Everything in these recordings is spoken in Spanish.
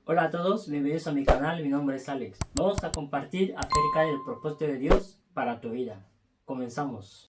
Hola a todos, bienvenidos a mi canal, mi nombre es Alex. Vamos a compartir acerca del propósito de Dios para tu vida. Comenzamos.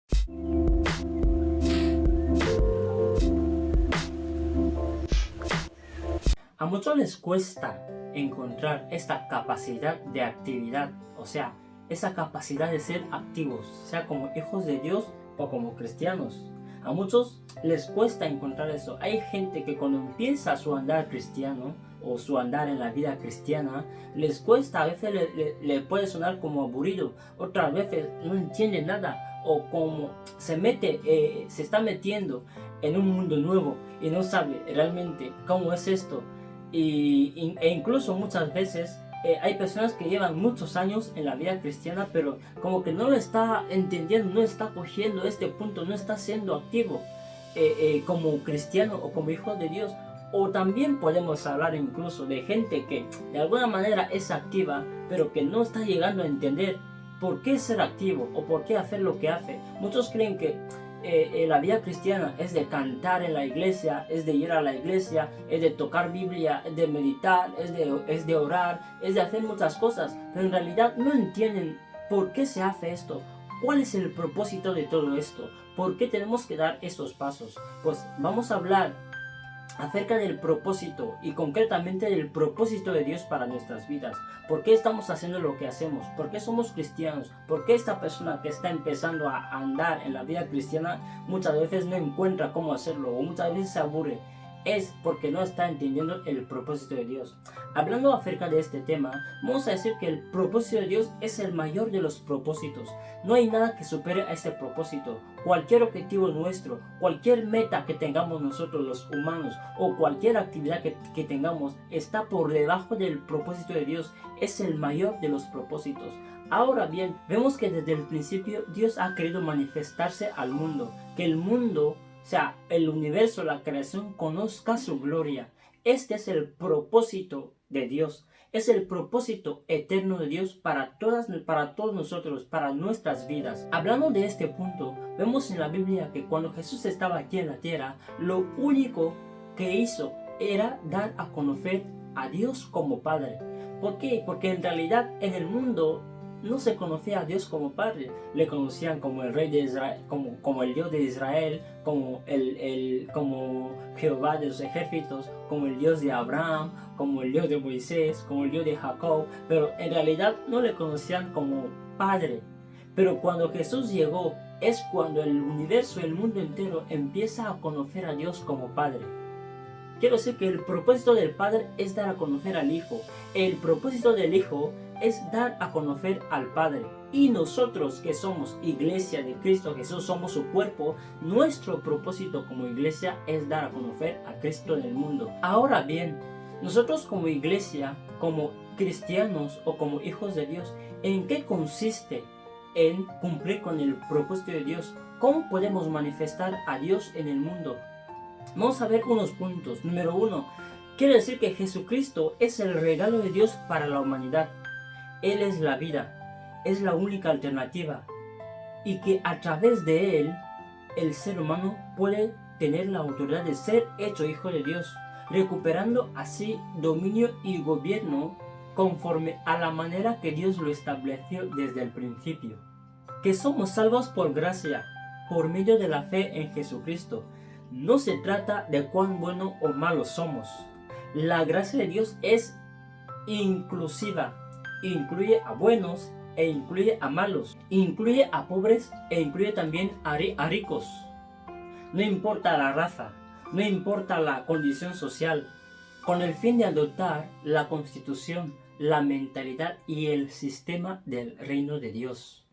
A muchos les cuesta encontrar esta capacidad de actividad, o sea, esa capacidad de ser activos, sea como hijos de Dios o como cristianos. A muchos les cuesta encontrar eso. Hay gente que cuando empieza su andar cristiano o su andar en la vida cristiana, les cuesta, a veces le puede sonar como aburrido, otras veces no entiende nada o como se está metiendo en un mundo nuevo y no sabe realmente cómo es esto. E incluso muchas veces hay personas que llevan muchos años en la vida cristiana, pero como que no lo está entendiendo, no está cogiendo este punto, no está siendo activo como cristiano o como hijo de Dios. O también podemos hablar incluso de gente que de alguna manera es activa, pero que no está llegando a entender por qué ser activo o por qué hacer lo que hace. Muchos creen que la vida cristiana es de cantar en la iglesia, es de ir a la iglesia, es de tocar Biblia, es de meditar, es de orar, es de hacer muchas cosas, pero en realidad no entienden por qué se hace esto, cuál es el propósito de todo esto, por qué tenemos que dar estos pasos. Pues vamos a hablar acerca del propósito y concretamente del propósito de Dios para nuestras vidas. ¿Por qué estamos haciendo lo que hacemos? ¿Por qué somos cristianos? ¿Por qué esta persona que está empezando a andar en la vida cristiana muchas veces no encuentra cómo hacerlo o muchas veces se aburre? Es porque no está entendiendo el propósito de Dios. Hablando acerca de este tema, vamos a decir que el propósito de Dios es el mayor de los propósitos. No hay nada que supere a este propósito. Cualquier objetivo nuestro, cualquier meta que tengamos nosotros los humanos o cualquier actividad que tengamos está por debajo del propósito de Dios. Es el mayor de los propósitos. Ahora bien, vemos que desde el principio Dios ha querido manifestarse al mundo, que el mundo, o sea, el universo, la creación, conozca su gloria. Este es el propósito de Dios. Es el propósito eterno de Dios para todos nosotros, para nuestras vidas. Hablando de este punto, vemos en la Biblia que cuando Jesús estaba aquí en la tierra, lo único que hizo era dar a conocer a Dios como Padre. ¿Por qué? Porque en realidad en el mundo no se conocía a Dios como Padre. Le conocían como el Rey de Israel, como el Dios de Israel, como Jehová de los ejércitos, como el Dios de Abraham, como el Dios de Moisés, como el Dios de Jacob, pero en realidad no le conocían como Padre. Pero cuando Jesús llegó, es cuando el universo, el mundo entero empieza a conocer a Dios como Padre. Quiero decir que el propósito del Padre es dar a conocer al Hijo. El propósito del Hijo es dar a conocer al Padre. Y nosotros que somos iglesia de Cristo Jesús, somos su cuerpo, nuestro propósito como iglesia es dar a conocer a Cristo en el mundo. Ahora bien, nosotros como iglesia, como cristianos o como hijos de Dios, ¿en qué consiste en cumplir con el propósito de Dios? ¿Cómo podemos manifestar a Dios en el mundo? Vamos a ver unos puntos. Número 1. Quiere decir que Jesucristo es el regalo de Dios para la humanidad. Él es la vida, es la única alternativa. Y que a través de Él, el ser humano puede tener la autoridad de ser hecho hijo de Dios, recuperando así dominio y gobierno conforme a la manera que Dios lo estableció desde el principio. Que somos salvos por gracia, por medio de la fe en Jesucristo. No se trata de cuán bueno o malo somos. La gracia de Dios es inclusiva. Incluye a buenos e incluye a malos. Incluye a pobres e incluye también a ricos. No importa la raza, no importa la condición social, con el fin de adoptar la constitución, la mentalidad y el sistema del reino de Dios.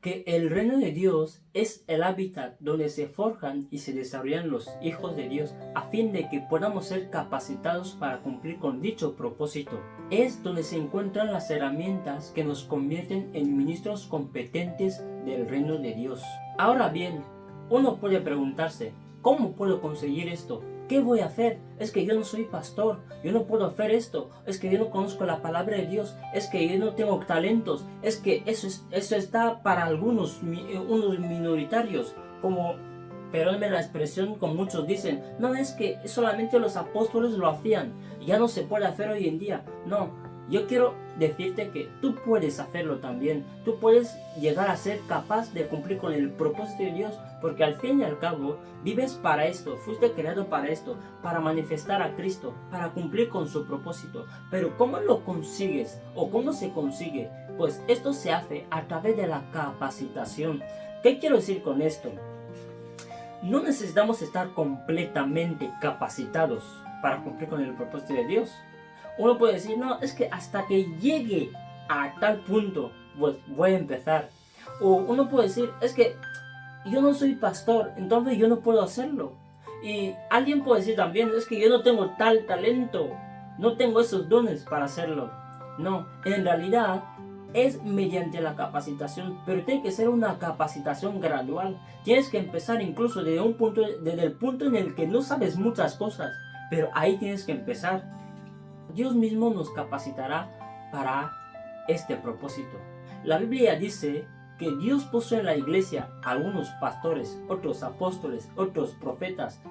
Que el reino de Dios es el hábitat donde se forjan y se desarrollan los hijos de Dios a fin de que podamos ser capacitados para cumplir con dicho propósito. Es donde se encuentran las herramientas que nos convierten en ministros competentes del reino de Dios. Ahora bien, uno puede preguntarse, ¿cómo puedo conseguir esto? ¿Qué voy a hacer? Es que yo no soy pastor, yo no puedo hacer esto, es que yo no conozco la palabra de Dios, es que yo no tengo talentos, es que eso está para unos minoritarios, como, perdónenme la expresión, como muchos dicen, no, es que solamente los apóstoles lo hacían, ya no se puede hacer hoy en día. No, yo quiero decirte que tú puedes hacerlo también. Tú puedes llegar a ser capaz de cumplir con el propósito de Dios, porque al fin y al cabo vives para esto, fuiste creado para esto, para manifestar a Cristo, para cumplir con su propósito. Pero ¿cómo lo consigues o cómo se consigue? Pues esto se hace a través de la capacitación. ¿Qué quiero decir con esto? No necesitamos estar completamente capacitados para cumplir con el propósito de Dios. Uno puede decir, no, es que hasta que llegue a tal punto, pues voy a empezar. O uno puede decir, es que yo no soy pastor, entonces yo no puedo hacerlo. Y alguien puede decir también, es que yo no tengo tal talento, no tengo esos dones para hacerlo. No, en realidad es mediante la capacitación, pero tiene que ser una capacitación gradual. Tienes que empezar incluso desde el punto en el que no sabes muchas cosas, pero ahí tienes que empezar. Dios mismo nos capacitará para este propósito. La Biblia dice que Dios puso en la iglesia algunos pastores, otros apóstoles, otros profetas.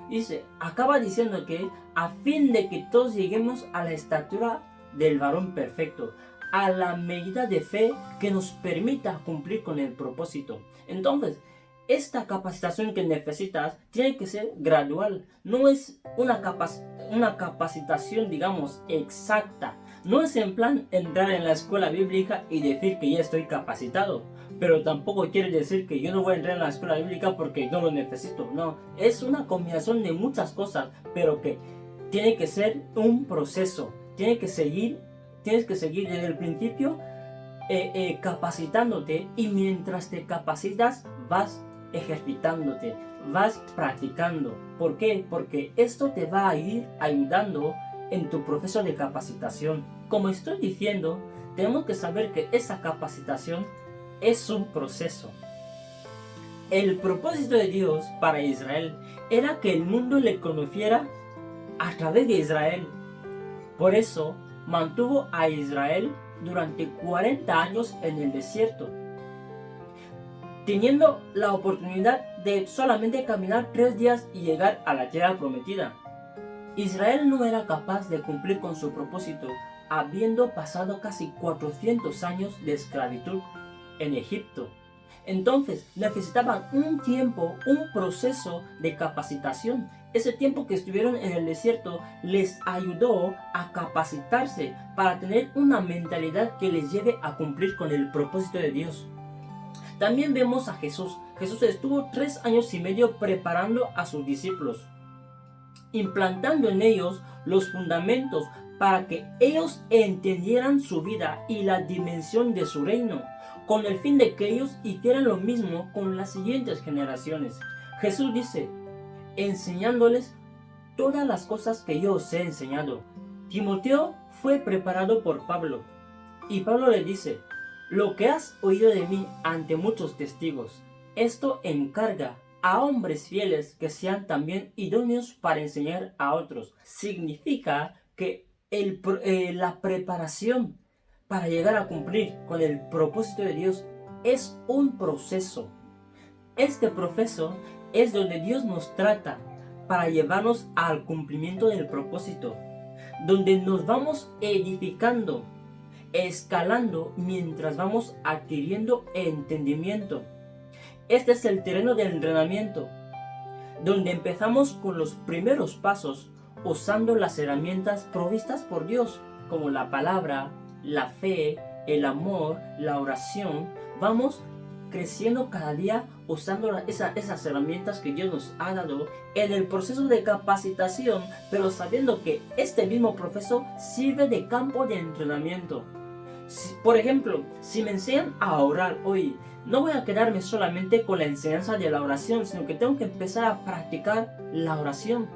Acaba diciendo que a fin de que todos lleguemos a la estatura del varón perfecto, a la medida de fe que nos permita cumplir con el propósito. Entonces, esta capacitación que necesitas tiene que ser gradual. No es una capacitación, digamos, exacta. No es en plan entrar en la escuela bíblica y decir que ya estoy capacitado. Pero tampoco quiere decir que yo no voy a entrar en la escuela bíblica porque no lo necesito. No, es una combinación de muchas cosas, pero que tiene que ser un proceso. Tienes que seguir desde el principio capacitándote, y mientras te capacitas vas ejercitándote, vas practicando. ¿Por qué? Porque esto te va a ir ayudando en tu proceso de capacitación. Como estoy diciendo, tenemos que saber que esa capacitación es un proceso. El propósito de Dios para Israel era que el mundo le conociera a través de Israel. Por eso mantuvo a Israel durante 40 años en el desierto, teniendo la oportunidad de solamente caminar 3 días y llegar a la tierra prometida. Israel no era capaz de cumplir con su propósito, habiendo pasado casi 400 años de esclavitud en Egipto. Entonces necesitaban un tiempo, un proceso de capacitación. Ese tiempo que estuvieron en el desierto les ayudó a capacitarse para tener una mentalidad que les lleve a cumplir con el propósito de Dios. También vemos a Jesús. Jesús estuvo 3 años y medio preparando a sus discípulos, implantando en ellos los fundamentos para que ellos entendieran su vida y la dimensión de su reino, con el fin de que ellos hicieran lo mismo con las siguientes generaciones. Jesús dice, enseñándoles todas las cosas que yo os he enseñado. Timoteo fue preparado por Pablo, y Pablo le dice, lo que has oído de mí ante muchos testigos, esto encarga a hombres fieles que sean también idóneos para enseñar a otros. Significa que la preparación para llegar a cumplir con el propósito de Dios es un proceso. Este proceso es donde Dios nos trata para llevarnos al cumplimiento del propósito, donde nos vamos edificando, escalando mientras vamos adquiriendo entendimiento. Este es el terreno del entrenamiento, donde empezamos con los primeros pasos usando las herramientas provistas por Dios, como la palabra, la fe, el amor, la oración. Vamos creciendo cada día usando esas herramientas que Dios nos ha dado en el proceso de capacitación, pero sabiendo que este mismo proceso sirve de campo de entrenamiento. Por ejemplo, si me enseñan a orar hoy, no voy a quedarme solamente con la enseñanza de la oración, sino que tengo que empezar a practicar la oración.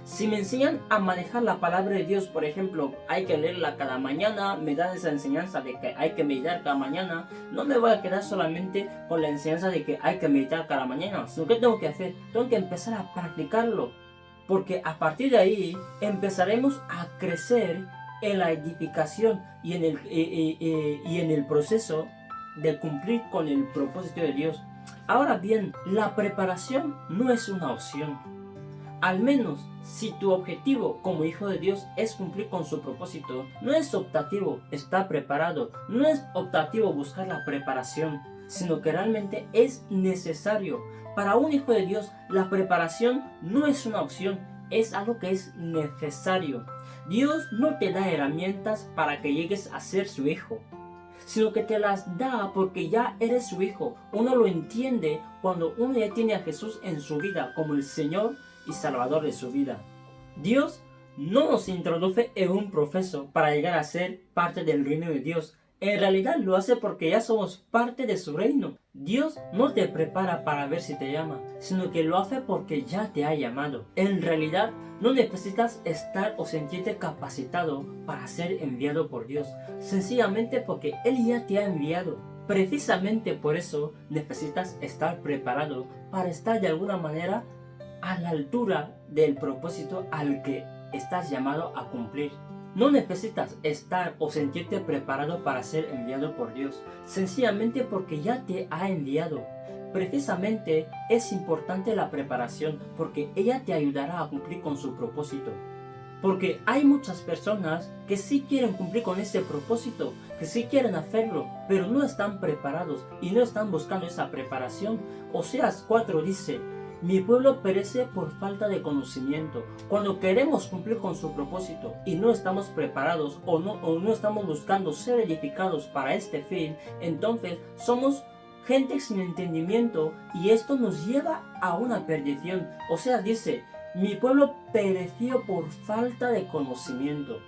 Si me enseñan a manejar la palabra de Dios, por ejemplo, hay que leerla cada mañana, me dan esa enseñanza de que hay que meditar cada mañana, no me voy a quedar solamente con la enseñanza de que hay que meditar cada mañana, sino que tengo que hacer, tengo que empezar a practicarlo, porque a partir de ahí empezaremos a crecer en la edificación y en el proceso de cumplir con el propósito de Dios. Ahora bien, la preparación no es una opción. Al menos si tu objetivo como hijo de Dios es cumplir con su propósito, no es optativo estar preparado, no es optativo buscar la preparación, sino que realmente es necesario. Para un hijo de Dios, la preparación no es una opción, es algo que es necesario. Dios no te da herramientas para que llegues a ser su hijo, sino que te las da porque ya eres su hijo. Uno lo entiende cuando uno ya tiene a Jesús en su vida como el Señor y Salvador de su vida. Dios no nos introduce en un proceso para llegar a ser parte del reino de Dios. En realidad lo hace porque ya somos parte de su reino. Dios no te prepara para ver si te llama, sino que lo hace porque ya te ha llamado. En realidad no necesitas estar o sentirte capacitado para ser enviado por Dios, sencillamente porque Él ya te ha enviado. Precisamente por eso necesitas estar preparado para estar de alguna manera a la altura del propósito al que estás llamado a cumplir. No necesitas estar o sentirte preparado para ser enviado por Dios, sencillamente porque ya te ha enviado. Precisamente es importante la preparación porque ella te ayudará a cumplir con su propósito. Porque hay muchas personas que sí quieren cumplir con ese propósito, que sí quieren hacerlo, pero no están preparados y no están buscando esa preparación. Oseas 4 dice: mi pueblo perece por falta de conocimiento. Cuando queremos cumplir con su propósito y no estamos preparados o no estamos buscando ser edificados para este fin, entonces somos gente sin entendimiento y esto nos lleva a una perdición. O sea, dice: mi pueblo pereció por falta de conocimiento.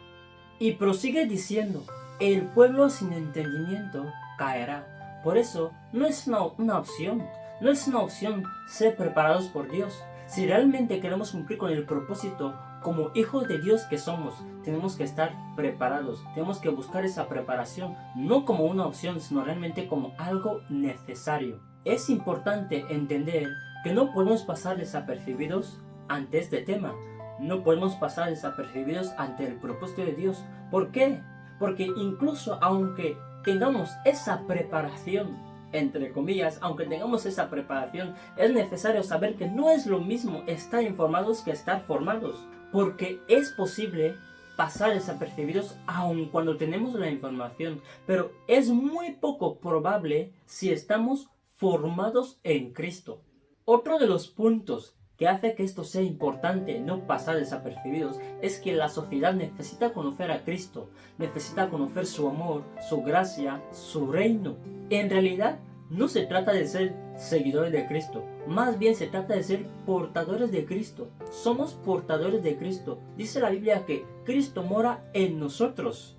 Y prosigue diciendo: el pueblo sin entendimiento caerá. Por eso no es una opción. No es una opción ser preparados por Dios. Si realmente queremos cumplir con el propósito como hijos de Dios que somos, tenemos que estar preparados. Tenemos que buscar esa preparación, no como una opción, sino realmente como algo necesario. Es importante entender que no podemos pasar desapercibidos ante este tema. No podemos pasar desapercibidos ante el propósito de Dios. ¿Por qué? Porque incluso aunque tengamos esa preparación, entre comillas, aunque tengamos esa preparación, es necesario saber que no es lo mismo estar informados que estar formados, porque es posible pasar desapercibidos aun cuando tenemos la información, pero es muy poco probable si estamos formados en Cristo. Otro de los puntos que hace que esto sea importante, no pasar desapercibidos, es que la sociedad necesita conocer a Cristo, necesita conocer su amor, su gracia, su reino. En realidad, no se trata de ser seguidores de Cristo, más bien se trata de ser portadores de Cristo. Somos portadores de Cristo. Dice la Biblia que Cristo mora en nosotros.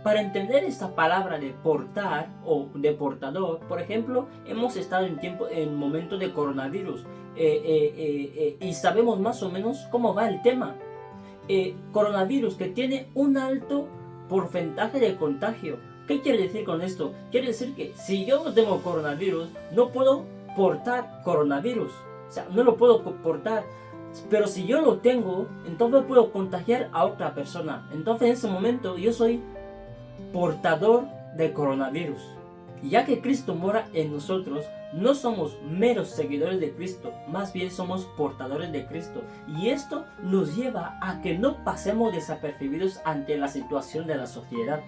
Para entender esta palabra de portar o de portador, por ejemplo, hemos estado en momento de coronavirus y sabemos más o menos cómo va el tema. Coronavirus que tiene un alto porcentaje de contagio. ¿Qué quiere decir con esto? Quiere decir que si yo no tengo coronavirus, no puedo portar coronavirus. O sea, no lo puedo portar. Pero si yo lo tengo, entonces puedo contagiar a otra persona. Entonces en ese momento yo soy portador de coronavirus. Y ya que Cristo mora en nosotros, no somos meros seguidores de Cristo, más bien somos portadores de Cristo. Y esto nos lleva a que no pasemos desapercibidos ante la situación de la sociedad,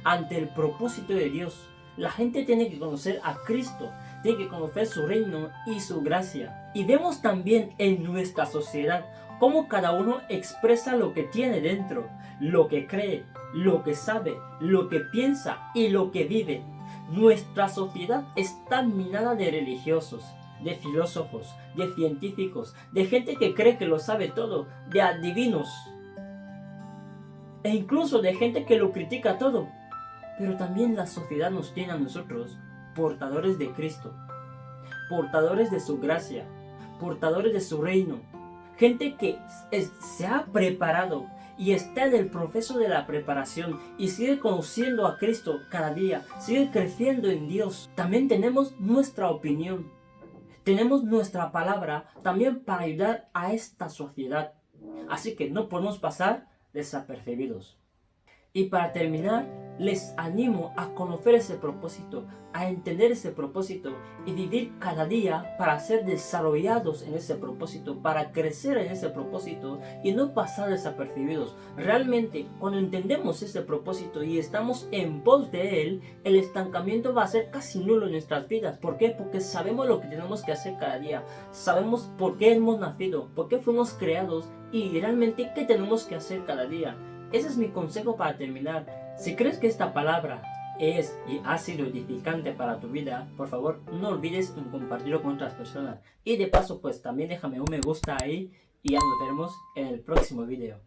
ante el propósito de Dios. La gente tiene que conocer a Cristo, tiene que conocer su reino y su gracia. Y vemos también en nuestra sociedad cómo cada uno expresa lo que tiene dentro, lo que cree, lo que sabe, lo que piensa y lo que vive. Nuestra sociedad está minada de religiosos, de filósofos, de científicos, de gente que cree que lo sabe todo, de adivinos e incluso de gente que lo critica todo. Pero también la sociedad nos tiene a nosotros portadores de Cristo, portadores de su gracia, portadores de su reino, gente que se ha preparado y está en el proceso de la preparación y sigue conociendo a Cristo cada día, sigue creciendo en Dios. También tenemos nuestra opinión, tenemos nuestra palabra también para ayudar a esta sociedad. Así que no podemos pasar desapercibidos. Y para terminar, les animo a conocer ese propósito, a entender ese propósito y vivir cada día para ser desarrollados en ese propósito, para crecer en ese propósito y no pasar desapercibidos. Realmente, cuando entendemos ese propósito y estamos en pos de él, el estancamiento va a ser casi nulo en nuestras vidas. ¿Por qué? Porque sabemos lo que tenemos que hacer cada día, sabemos por qué hemos nacido, por qué fuimos creados y realmente qué tenemos que hacer cada día. Ese es mi consejo para terminar. Si crees que esta palabra es y ha sido edificante para tu vida, por favor no olvides en compartirlo con otras personas. Y de paso pues también déjame un me gusta ahí y ya nos veremos en el próximo video.